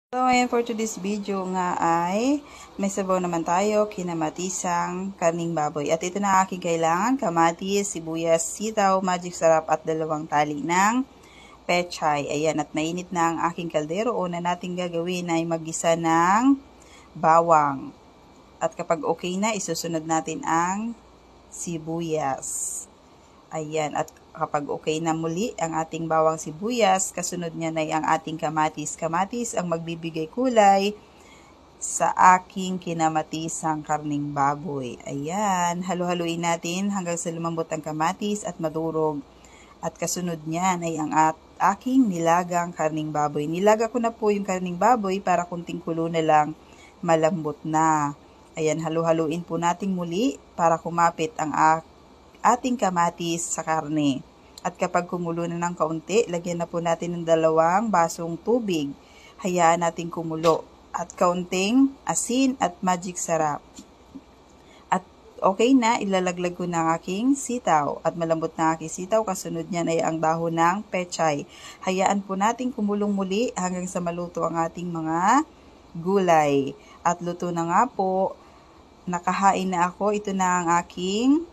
So, ayan for today's video nga ay may sabaw naman tayo, kinamatisang karning baboy. At ito na aking kailangan, kamatis, sibuyas, sitaw, magic sarap at 2 tali ng pechay. Ayan, at mainit na ang aking kaldero. Una nating gagawin ay maggisa ng bawang. At kapag okay na, isusunod natin ang sibuyas. Ayan, at kapag okay na muli ang ating bawang sibuyas, kasunod niya na ang ating kamatis. Kamatis ang magbibigay kulay sa aking kinamatisang karning baboy. Ayan, halo-haluin natin hanggang sa lumambot ang kamatis at madurog. At kasunod niyan ay ang aking nilagang karning baboy. Nilaga ko na po yung karning baboy para kunting kulo na lang malambot na. Ayan, halo-haluin po natin muli para kumapit ang ating kamatis sa karne. At kapag kumulo na ng kaunti, lagyan na po natin ng 2 basong tubig. Hayaan natin kumulo. At kaunting asin at magic sarap. At okay na, ilalaglag ko na ang aking sitaw. At malambot na ang aking sitaw, kasunod niyan ay ang dahon ng pechay. Hayaan po natin kumulong muli hanggang sa maluto ang ating mga gulay. At luto na nga po, nakahain na ako. Ito na ang aking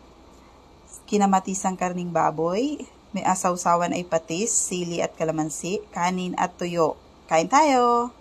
kinamatisang karning baboy. May asawsawan ay patis, sili at kalamansi, kanin at tuyo. Kain tayo!